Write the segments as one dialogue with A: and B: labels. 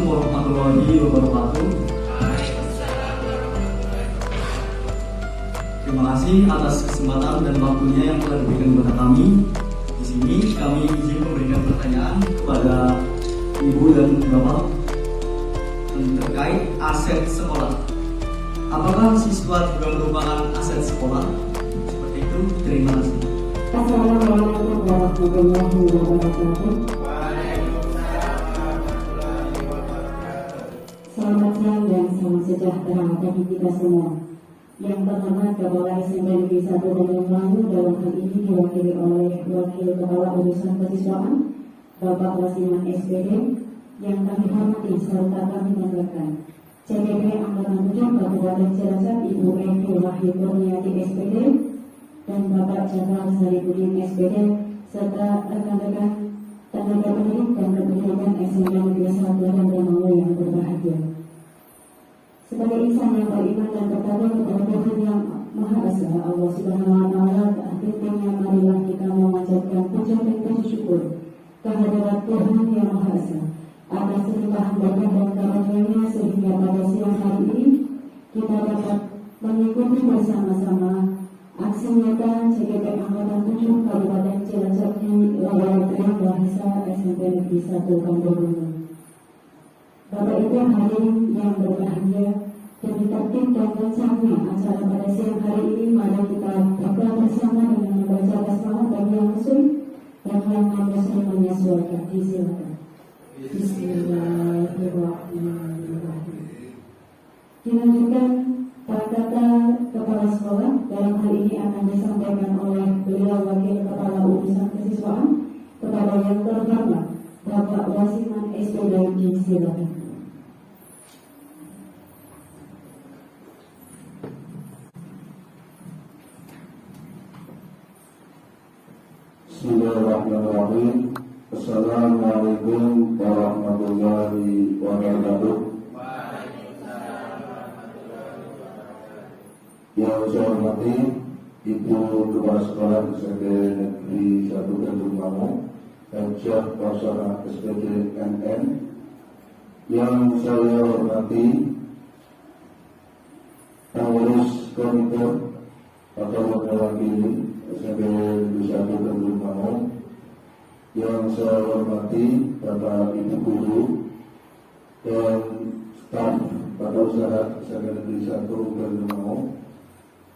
A: warahmatullahi wabarakatuh. Terima kasih atas kesempatan dan waktunya yang telah diberikan kepada kami. Di sini kami izin memberikan pertanyaan kepada Ibu dan Bapak terkait aset sekolah. Apakah siswa juga merupakan aset sekolah? Seperti itu. Terima kasih.
B: Assalamualaikum warahmatullahi wabarakatuh. Selamat siang dan salam sejahtera bagi kita semua. Yang pertama, Kepala SMP Negeri 1 Tanjung Lawu dalam hal ini diwakili oleh Wakil Kepala Urusan Kesiswaan Bapak Wasiman SPD yang kami hormati serta kami banggakan. CPP Angkatan 7 Kabupaten Cilacap Ibu Evi Wahyu Kurniati SPD dan Bapak Jenderal Saripudin SPD serta rekan-rekan tenaga pendidik dan kependidikan SMP Negeri 1 Tanjung Lawu yang berbahagia. Sebagai insan yang beriman dan bertakwa kepada Tuhan yang Maha Esa, Allah Subhanahu wa Ta'ala, akhirnya marilah kita memanjatkan puja dan puji syukur kehadirat Tuhan yang Maha Esa atas limpahan berkah dan karunia-Nya sehingga pada siang hari ini kita dapat mengikuti bersama-sama aksi nyata CGP Angkatan 7 Kabupaten Cilacap di Laboratorium Bahasa SMP Negeri 1 Kampung Gunung. Bapak Ibu hadirin yang berbahagia, demi tertib dan lancarnya acara pada siang hari ini, mari kita berdoa bersama dengan membaca basmalah bagi yang muslim dan yang non-muslim menyesuaikan. Silakan. Bismillahirrahmanirrahim. Dilanjutkan kata kepala sekolah, dalam hal ini akan disampaikan oleh beliau Wakil Kepala Urusan Kesiswaan kepada yang terhormat Bapak Wasiman SPD. Silakan.
C: Bismillahirrahmanirrahim. Assalamualaikum warahmatullahi wabarakatuh. Yang saya hormati Ibu Kepala Sekolah SMP Negeri 1 Tanjung Lawu, Sekjen Pelaksana SPD NN. Yang saya hormati pengurus komite atau mewakili SMP Negeri 1 Tanjung Lawu. Yang saya hormati Bapak Ibu Guru dan staf pada usaha SMP Negeri 1 Tanjung Lawu.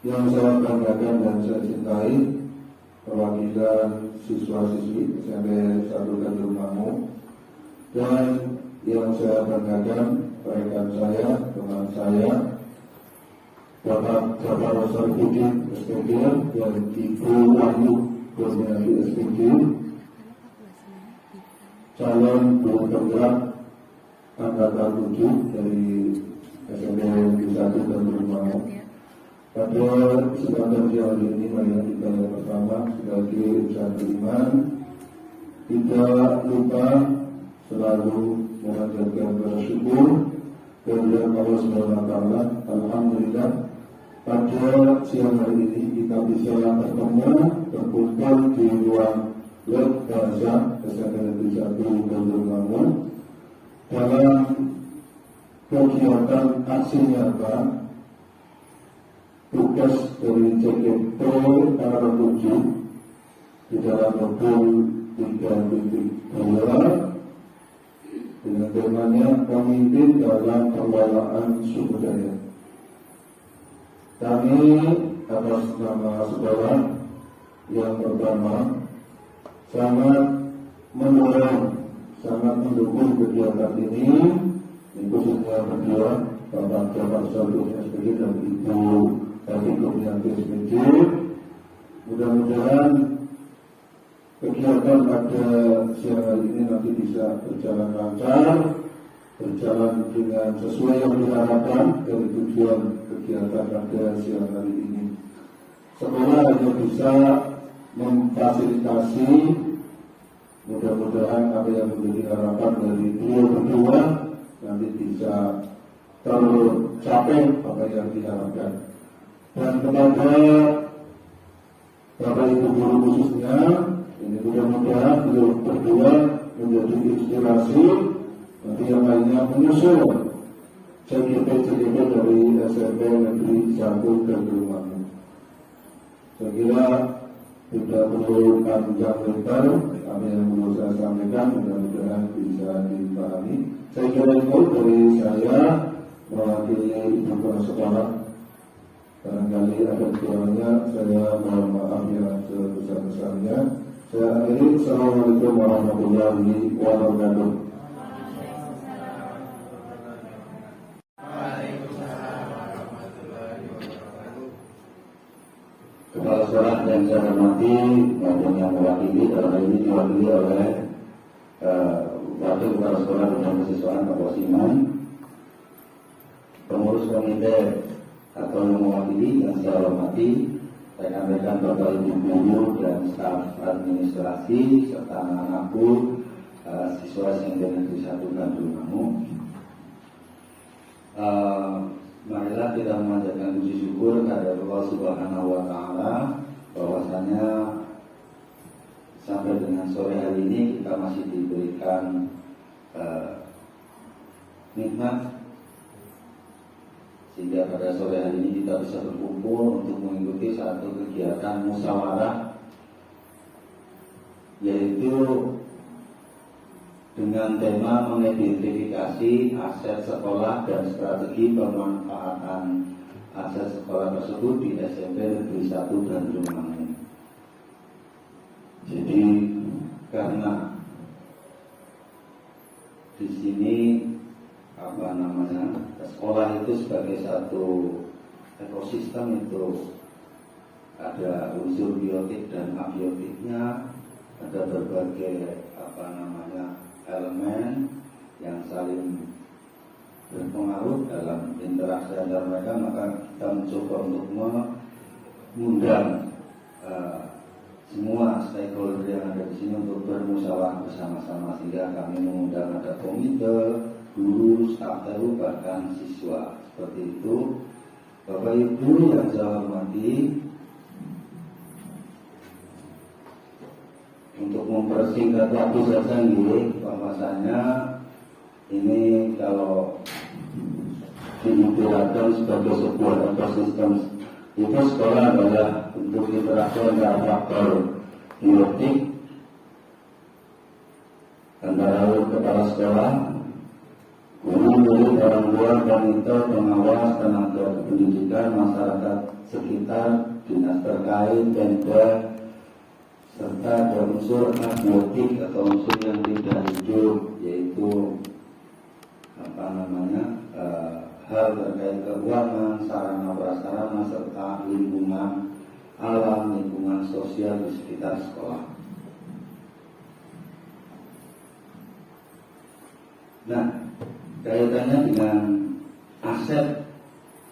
C: Yang saya banggakan dan saya cintai perwakilan siswa-siswi SMP 1 Tanjung Lawu, dan yang saya banggakan rekan saya, teman saya, Bapak Saripudin SPD dan Ibu Wahyu Kurniati SPD, calon guru penggerak Angkatan 7 dari SMP Negeri 1 Tanjung Lawu. Pada kesempatan siang hari ini, mari kita yang pertama sebagai usaha beriman, tidak lupa selalu memanjatkan bersyukur kepada Allah Subhanahu wa Ta'ala. Alhamdulillah, pada siang hari ini kita bisa bertemu berkumpul di ruang web bahasa SMP Negeri 1 Tanjung Lawu dalam kegiatan aksi nyata tugas dari CGP Angkatan 7 di dalam modul 3.2 dengan temanya pemimpin dalam pengelolaan sumber daya. Kami atas nama sekolah yang pertama sangat mendukung kegiatan ini, khususnya berdua Bapak Saripudin SPD dan Ibu Wahyu Kurniati SPD. Mudah-mudahan kegiatan pada siang hari ini nanti bisa berjalan lancar, berjalan dengan sesuai yang diharapkan dari tujuan kegiatan pada siang hari ini. Sekolah hanya bisa memfasilitasi, mudah-mudahan apa yang menjadi harapan dari beliau berdua nanti bisa tercapai apa yang diharapkan. Dan kepada Bapak Ibu Guru khususnya, ini mudah-mudahan beliau berdua menjadi inspirasi Nanti yang lainnya menyusul CGP dari SMP Negeri 1 ke Gilimanuk. Saya kira tidak perlu panjang lebar, kami yang perlu saya sampaikan mudah-mudahan bisa dipahami. Saya kira itu dari saya mewakili ibu kepala sekolah. Barangkali ada kekurangannya, saya mohon maaf yang sebesar-besarnya. Saya akhiri. Assalamualaikum warahmatullahi wabarakatuh.
D: Kepala sekolah yang saya hormati maupun yang mewakili, dalam hal ini diwakili oleh Wakil Kepala Sekolah dan Kesiswaan Pak Wasiman, pengurus komite atau yang mewakili yang saya hormati, rekan-rekan Bapak Ibu guru dan staf administrasi serta anak-anakku siswa SMP Negeri 1 Gilimanuk. Marilah kita memanjatkan puji syukur kepada Allah Subhanahu wa Ta'ala bahwasanya sampai dengan sore hari ini kita masih diberikan nikmat sehingga pada sore hari ini kita bisa berkumpul untuk mengikuti satu kegiatan musyawarah, yaitu dengan tema mengidentifikasi aset sekolah dan strategi pemanfaatan aset sekolah tersebut di SMP Negeri 1 dan Gilimanuk. Jadi karena di sini sekolah itu sebagai satu ekosistem itu ada unsur biotik dan abiotiknya, ada berbagai elemen yang saling berpengaruh dalam interaksi antara mereka. Maka kita mencoba untuk mengundang semua stakeholder yang ada di sini untuk bermusyawarah bersama-sama, sehingga kami mengundang ada komite, guru, staf TU, bahkan siswa. Seperti itu. Bapak Ibu yang saya hormati, untuk mempersingkat waktu saja bahwasanya ini kalau diibaratkan sebagai sebuah ekosistem, itu sekolah adalah untuk interaksi antara faktor biotik antara kepala sekolah, guru, murid, orang tua, monitor, pengawas, tenaga pendidikan, masyarakat sekitar, dinas terkait, Pemda, serta ada unsur abiotik atau unsur yang tidak hidup, yaitu hal terkait keuangan, sarana prasarana, serta lingkungan alam, lingkungan sosial di sekitar sekolah. Nah, kaitannya dengan aset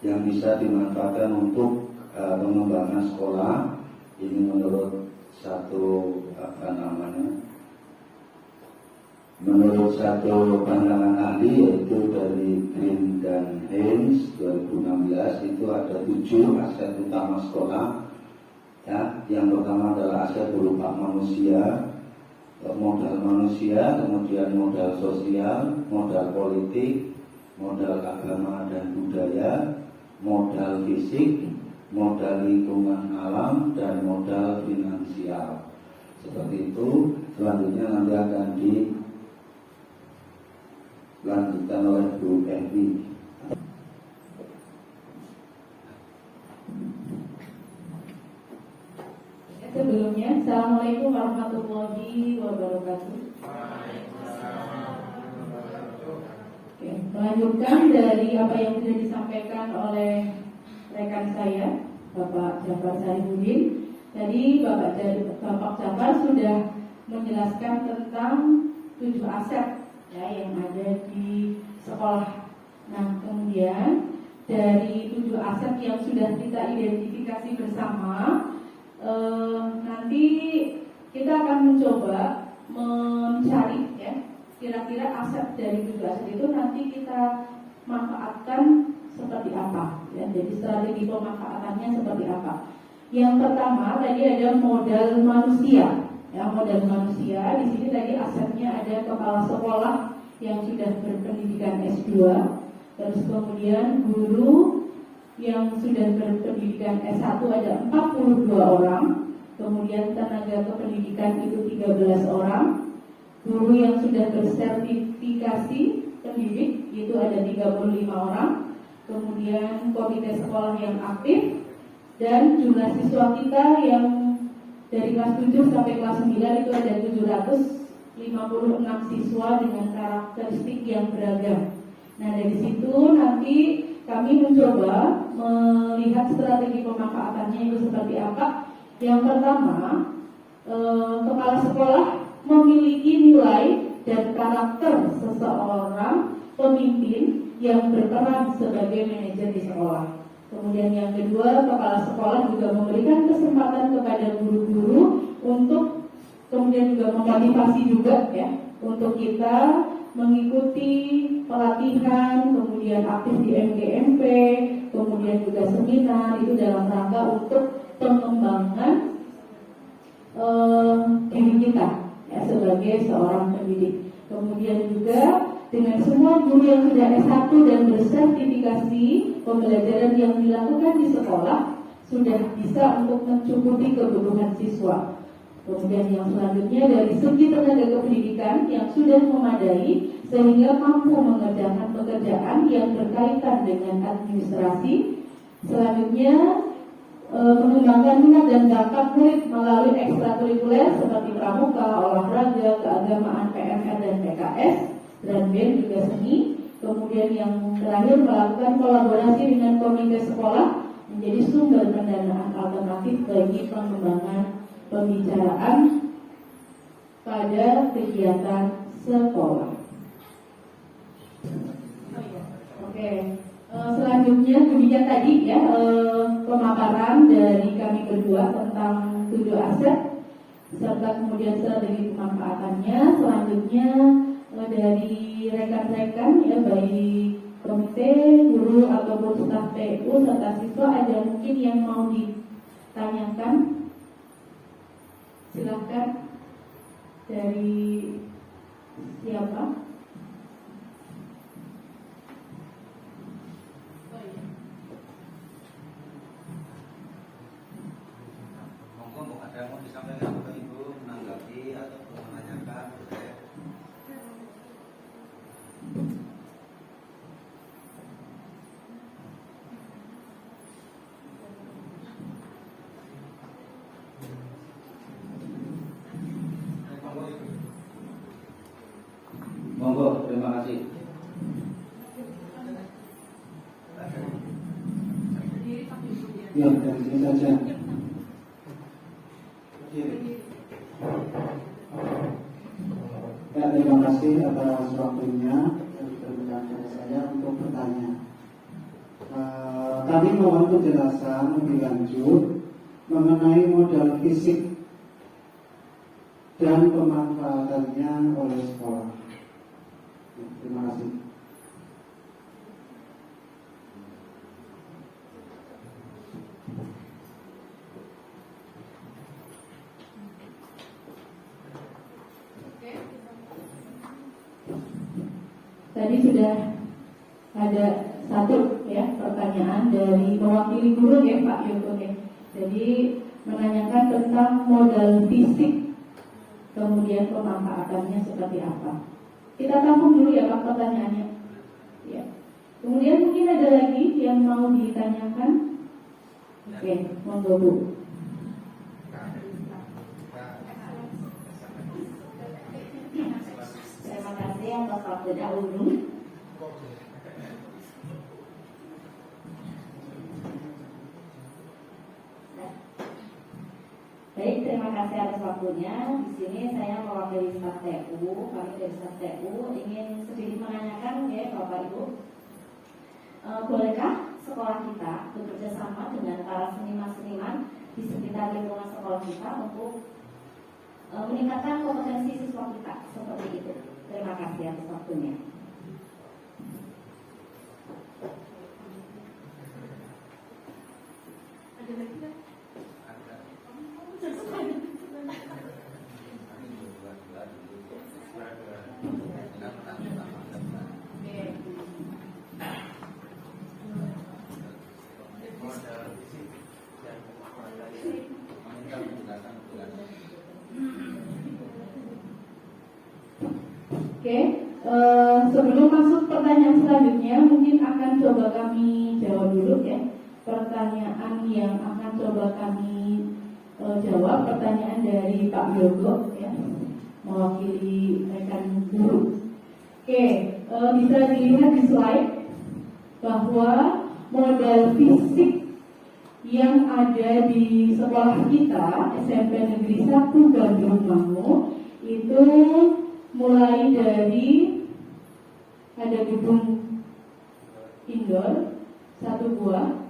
D: yang bisa dimanfaatkan untuk pengembangan sekolah, ini menurut menurut satu pandangan ahli, yaitu dari Green dan Haynes 2016, itu ada 7 aset utama sekolah. Ya, yang pertama adalah aset berupa manusia, modal manusia, kemudian modal sosial, modal politik, modal agama dan budaya, modal fisik, modal lingkungan alam, dan modal finansial. Seperti itu. Selanjutnya nanti akan dilanjutkan oleh Bu Evi.
B: Sebelumnya, Assalamualaikum warahmatullahi wabarakatuh. Oke, melanjutkan dari apa yang sudah disampaikan oleh rekan saya, Bapak Jafar Sarifudin. Tadi Bapak Jafar sudah menjelaskan tentang 7 aset ya yang ada di sekolah. Nah, kemudian dari 7 aset yang sudah kita identifikasi bersama, nanti kita akan mencoba mencari ya kira-kira aset dari 7 aset itu nanti kita manfaatkan seperti apa ya. Jadi strategi pemanfaatannya seperti apa. Yang pertama tadi ada modal manusia. Ya, modal manusia di sini tadi asetnya ada kepala sekolah yang sudah berpendidikan S2, terus kemudian guru yang sudah berpendidikan S1 ada 42 orang, kemudian tenaga kependidikan itu 13 orang, guru yang sudah bersertifikasi pendidik itu ada 35 orang, kemudian komite sekolah yang aktif, dan jumlah siswa kita yang dari kelas 7 sampai kelas 9 itu ada 756 siswa dengan karakteristik yang beragam. Nah, dari situ nanti kami mencoba melihat strategi pemanfaatannya itu seperti apa. Yang pertama, kepala sekolah memiliki nilai dan karakter seseorang pemimpin yang berperan sebagai manajer di sekolah. Kemudian yang kedua, kepala sekolah juga memberikan kesempatan kepada guru-guru untuk kemudian juga memotivasi juga ya untuk kita mengikuti pelatihan, kemudian aktif di MGMP, kemudian juga seminar itu dalam rangka untuk pengembangan diri kita ya sebagai seorang pendidik. Kemudian juga dengan semua guru yang sudah S1 dan bersertifikasi pembelajaran yang dilakukan di sekolah sudah bisa untuk mencukupi kebutuhan siswa. Kemudian yang selanjutnya dari segi tenaga kependidikan yang sudah memadai sehingga mampu mengerjakan pekerjaan yang berkaitan dengan administrasi. Selanjutnya mengembangkan minat dan bakat murid melalui ekstrakurikuler seperti pramuka, olahraga, keagamaan, PMR dan PKS, dan BEM juga seni. Kemudian yang terakhir melakukan kolaborasi dengan komite sekolah menjadi sumber pendanaan alternatif bagi pengembangan pembicaraan pada kegiatan sekolah. Oke, selanjutnya demikian tadi ya pemaparan dari kami berdua tentang 7 aset serta kemudian strategi pemanfaatannya. Selanjutnya dari rekan-rekan ya baik komite, guru ataupun staf TU serta siswa ada mungkin yang mau ditanyakan. Silakan dari siapa?
E: Monggo ada yang mau disampaikan ke Ibu menanggapi ataupun menanyakan boleh.
D: Monggo, terima kasih.
C: Ya, dari sini saja. Ya, terima kasih atas waktunya yang diberikan kepada saya untuk bertanya. Tadi mohon penjelasan lebih lanjut mengenai modal fisik dan pemanfaatannya oleh sekolah. Terima kasih.
B: Tadi sudah ada satu ya pertanyaan dari mewakili guru ya Pak Yoko ya. Jadi menanyakan tentang modal fisik kemudian pemanfaatannya seperti apa. Kita tampung dulu ya Pak pertanyaannya. Ya. Kemudian mungkin ada lagi yang mau ditanyakan. Oke, monggo Bu.
F: Terima kasih atas waktu dahulu. Baik, terima kasih atas waktunya. Di sini saya mewakili staf TU, kami dari staf TU ingin sedikit menanyakan ya Bapak Ibu, bolehkah sekolah kita bekerja sama dengan para seniman-seniman di sekitar lingkungan sekolah kita untuk meningkatkan kompetensi siswa kita seperti itu. Terima kasih atas waktunya. Ada lagi kan?
E: Ada.
B: Oke, sebelum masuk pertanyaan selanjutnya, mungkin akan coba kami jawab dulu ya. Pertanyaan yang akan coba kami jawab, pertanyaan dari Pak Yogo ya, mewakili rekan guru. Oke, bisa dilihat di slide bahwa modal fisik yang ada di sekolah kita SMP Negeri 1 Gandrung Mangu itu mulai dari ada gedung indoor 1 buah,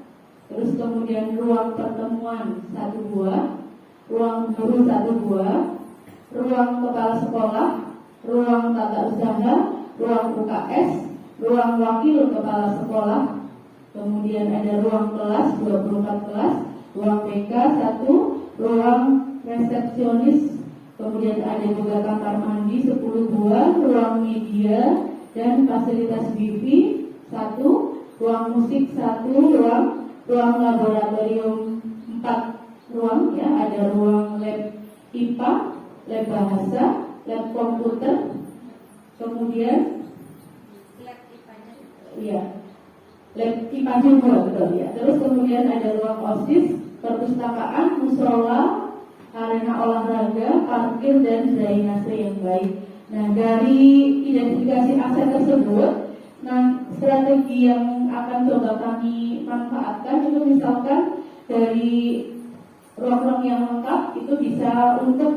B: terus kemudian ruang pertemuan 1 buah, ruang guru 1 buah, ruang kepala sekolah, ruang tata usaha, ruang UKS, ruang wakil kepala sekolah, kemudian ada ruang kelas 24 kelas, ruang BK 1, ruang resepsionis, kemudian ada juga kamar mandi 10 buah, ruang media dan fasilitas wifi 1, ruang musik 1, ruang laboratorium 4 ruang ya, ada ruang lab IPA, lab bahasa, lab komputer, kemudian ya lab IPA juga betul ya. Terus kemudian ada ruang OSIS, perpustakaan, musola, arena olahraga, parkir dan drainase yang baik. Nah, dari identifikasi aset tersebut, nah strategi yang akan coba kami manfaatkan itu misalkan dari ruang-ruang yang lengkap itu bisa untuk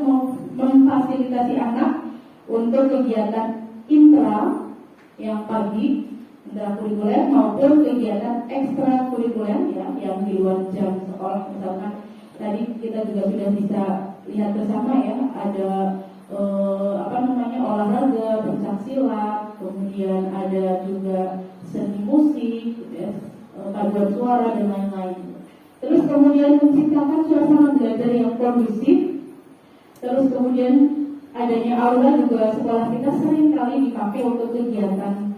B: memfasilitasi anak untuk kegiatan intra yang pagi intrakurikuler maupun kegiatan ekstrakurikuler ya yang di luar jam sekolah. Misalkan tadi kita juga sudah bisa lihat bersama ya, ada olahraga, pencaksilat, kemudian ada juga seni musik, ya, paduan suara dan lain-lain. Terus kemudian menciptakan suasana belajar yang kondusif. Terus kemudian adanya aula juga sekolah kita sering kali dipakai untuk kegiatan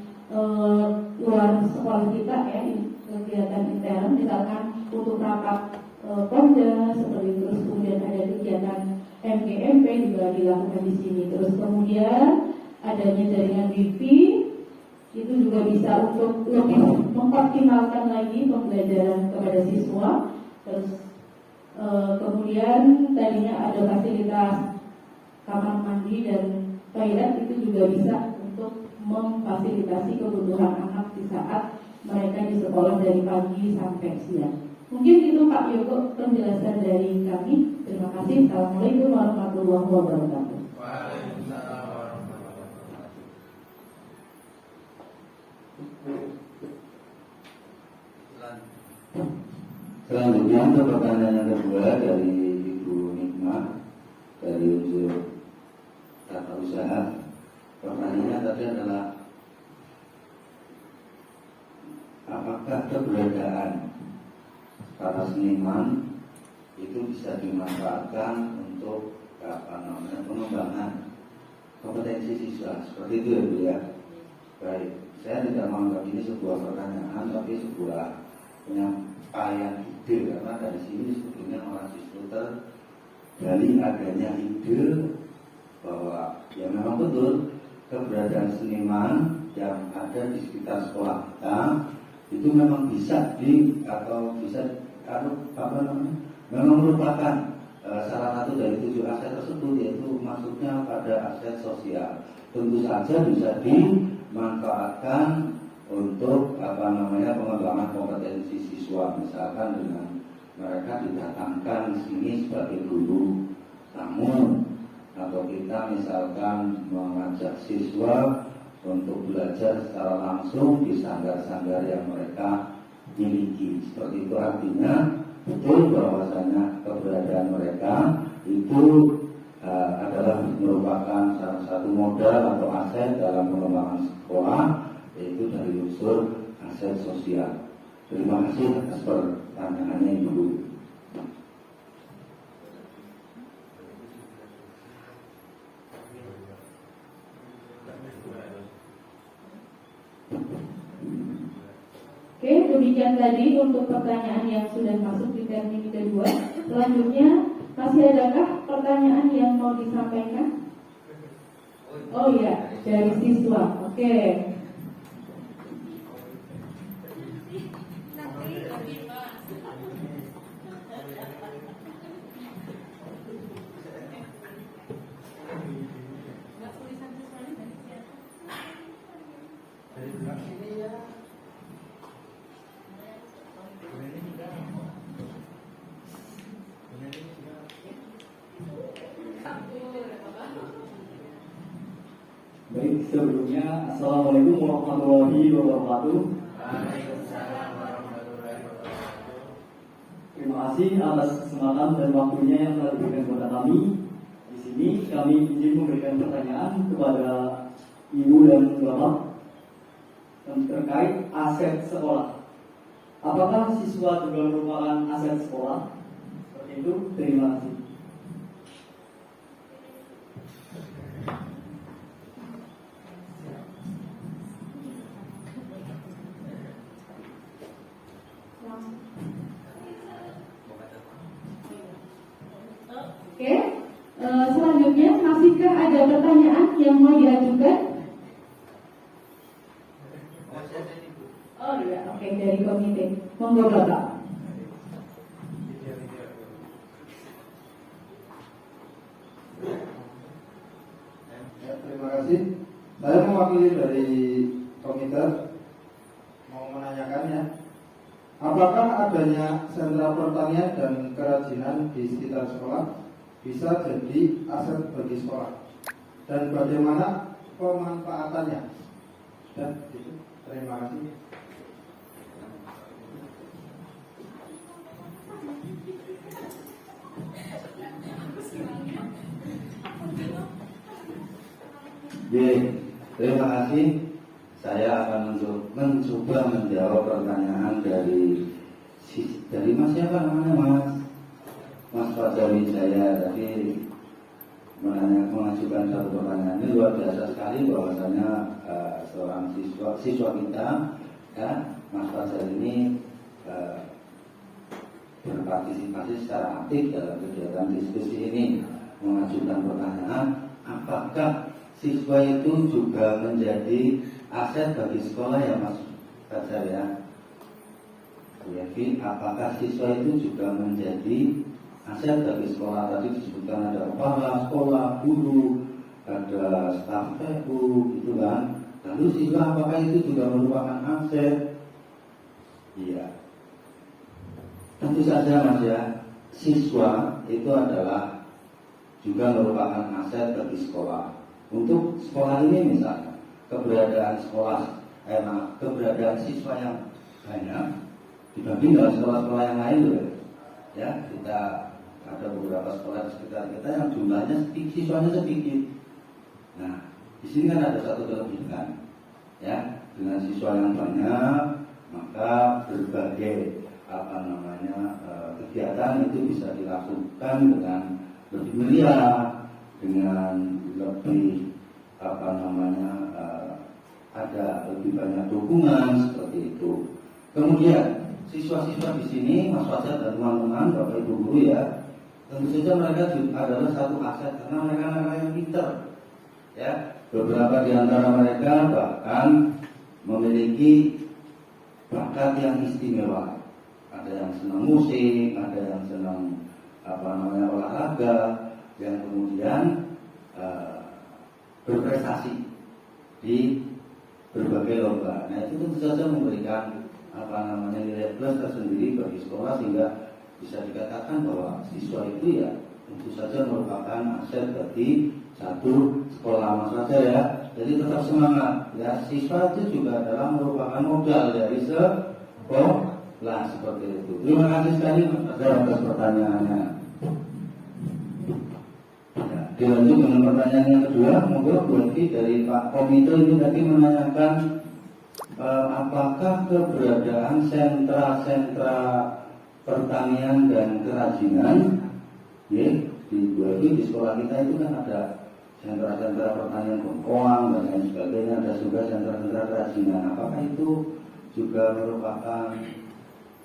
B: luar sekolah kita ya, kegiatan intern, misalkan untuk rapat Pemda seperti itu. Terus kemudian ada kegiatan MGMP juga dilakukan di sini. Terus kemudian adanya jaringan Wi-Fi itu juga bisa untuk lebih mengoptimalkan lagi pembelajaran kepada siswa. Terus kemudian tadinya ada fasilitas kamar mandi dan toilet, itu juga bisa untuk memfasilitasi kebutuhan anak di saat mereka di sekolah dari pagi sampai siang. Mungkin itu Pak Yogo penjelasan dari kami. Terima kasih. Assalamualaikum warahmatullahi wabarakatuh.
E: Waalaikumsalam warahmatullahi wabarakatuh.
D: Selanjutnya untuk pertanyaan yang kedua dari Ibu Nikmah dari unsur tata usaha. Pertanyaannya tadi adalah apakah keberadaan para seniman itu bisa dimanfaatkan untuk pengembangan kompetensi siswa, seperti itu ya Bu ya. Baik, saya tidak menganggap ini sebuah pertanyaan, tapi sebuah penyampaian ide, karena dari sini sebetulnya mahasiswa tergali adanya ide bahwa ya memang betul keberadaan seniman yang ada di sekitar sekolah kita itu memang bisa memang merupakan salah satu dari 7 aset tersebut, yaitu masuknya pada aset sosial. Tentu saja bisa dimanfaatkan untuk pengembangan kompetensi siswa, misalkan dengan mereka didatangkan di sini sebagai guru tamu, atau kita misalkan mengajak siswa untuk belajar secara langsung di sanggar-sanggar yang mereka miliki. Seperti itu, artinya betul bahwasanya keberadaan mereka itu adalah merupakan salah satu modal atau aset dalam pengembangan sekolah, yaitu dari unsur aset sosial. Terima kasih atas pertanyaannya Ibu.
B: Oke, demikian tadi untuk pertanyaan yang sudah masuk di termin kedua. Selanjutnya, masih adakah pertanyaan yang mau disampaikan? Oh iya, dari siswa. Oke.
A: Baik, sebelumnya Assalamualaikum warahmatullahi wabarakatuh. Terima kasih atas kesempatan dan waktunya yang telah diberikan kepada kami. Di sini kami izin memberikan pertanyaan kepada Ibu dan Bapak terkait aset sekolah. Apakah siswa juga merupakan aset sekolah? Seperti itu. Terima kasih.
B: Oke, selanjutnya masihkah ada pertanyaan yang mau diajukan? Oh iya, oke, dari komite. Monggo Bapak.
C: Ya, terima kasih. Saya mewakili dari komite mau menanyakan ya, apakah adanya sentra pertanian dan kerajinan di sekitar sekolah bisa jadi aset bagi sekolah dan bagaimana pemanfaatannya? Dan itu, terima kasih.
D: Terima kasih. Saya akan mencoba menjawab pertanyaan dari Mas siapa namanya Mas Fajar Wijaya tadi mengajukan satu pertanyaan. Ini luar biasa sekali bahwasanya seorang siswa kita ya, Mas Fajar ini berpartisipasi secara aktif dalam kegiatan diskusi ini, mengajukan pertanyaan apakah siswa itu juga menjadi aset bagi sekolah ya Mas Fajar ya. Jadi apakah siswa itu juga menjadi aset bagi sekolah? Tadi disebutkan ada kepala sekolah, guru, ada staf PU gitu kan. Lalu siswa apakah itu juga merupakan aset? Iya. Tentu saja Mas ya, siswa itu adalah juga merupakan aset bagi sekolah. Untuk sekolah ini misalnya keberadaan keberadaan siswa yang banyak dibanding dengan sekolah-sekolah yang lain loh. Ya, kita ada beberapa sekolah di sekitar kita yang jumlahnya siswanya sedikit. Nah, di sini kan ada satu kelebihan, ya, dengan siswa yang banyak maka berbagai kegiatan itu bisa dilakukan dengan lebih meriah, dengan lebih ada lebih banyak dukungan seperti itu. Kemudian siswa-siswa di sini, Mas Fajar dan teman-teman, Bapak Ibu guru ya, tentu saja mereka juga adalah satu aset karena mereka yang pintar. Ya, beberapa di antara mereka bahkan memiliki bakat yang istimewa. Ada yang senang musik, ada yang senang olahraga, yang kemudian berprestasi di berbagai lomba. Nah, itu tentu saja memberikan nilai plus tersendiri bagi sekolah sehingga bisa dikatakan bahwa siswa itu ya tentu saja merupakan aset bagi satu sekolah Mas Fajar ya. Jadi tetap semangat ya, siswa itu juga adalah merupakan modal dari sekolah seperti itu. Terima kasih sekali Mas Fajar atas pertanyaannya. Ya, dilanjut dengan pertanyaan yang kedua, monggo berarti dari Pak Komite ini tadi menanyakan apakah keberadaan sentra-sentra pertanian dan kerajinan ya, di sekolah kita itu kan ada sentra-sentra pertanian bengkoang dan lain sebagainya, ada juga sentra-sentra kerajinan. Apakah itu juga merupakan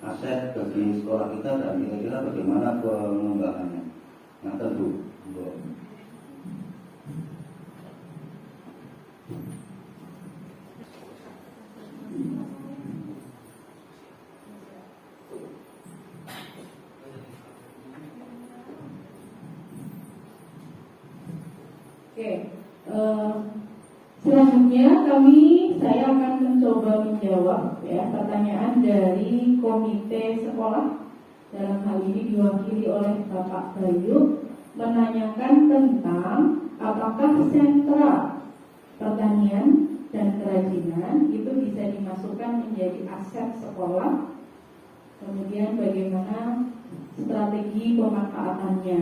D: aset bagi sekolah kita dan kira-kira bagaimana pengembangannya? Nah tentu
B: eh, selanjutnya saya akan mencoba menjawab ya pertanyaan dari komite sekolah. Dalam hal ini diwakili oleh Bapak Bayu, menanyakan tentang apakah sentra pertanian dan kerajinan itu bisa dimasukkan menjadi aset sekolah, kemudian bagaimana strategi pemanfaatannya.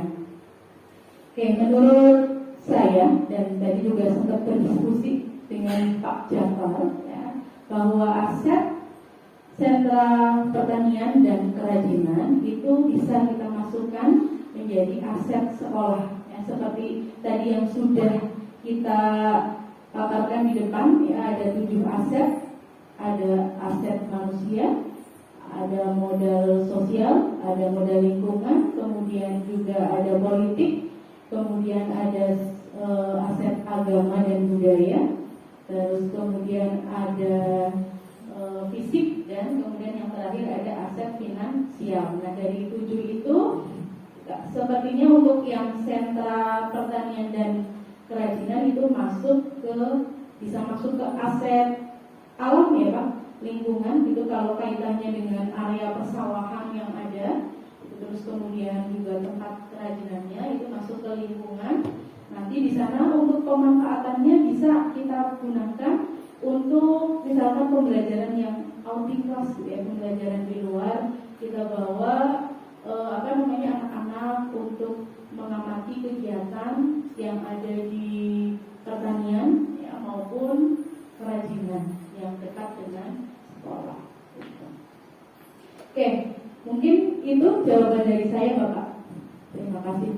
B: Menurut saya, dan tadi juga sempat berdiskusi dengan Pak Jafar ya, bahwa aset sentra pertanian dan kerajinan itu bisa kita masukkan menjadi aset sekolah ya, seperti tadi yang sudah kita paparkan di depan ya, ada 7 aset. Ada aset manusia, ada modal sosial, ada modal lingkungan, kemudian juga ada politik, kemudian ada aset agama dan budaya, terus kemudian ada fisik, dan kemudian yang terakhir ada aset finansial. Nah, dari 7 itu sepertinya untuk yang sentra pertanian dan kerajinan itu bisa masuk ke aset alam ya Pak, lingkungan itu kalau kaitannya dengan area persawahan yang ada, terus kemudian juga tempat kerajinannya itu masuk ke lingkungan. Nanti di sana untuk pemanfaatannya bisa kita gunakan untuk misalkan pembelajaran yang outing class ya, pembelajaran di luar, kita bawa anak-anak untuk mengamati kegiatan yang ada di pertanian ya, maupun kerajinan yang dekat dengan sekolah. Mungkin itu jawaban dari saya Bapak. Terima kasih.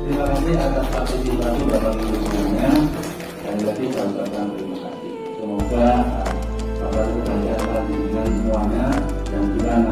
D: Terima kasih atas partisipasi Bapak Ibu semuanya. Sekali lagi saya ucapkan terima kasih. Semoga Bapak Ibu kalian dengan semuanya dan bulan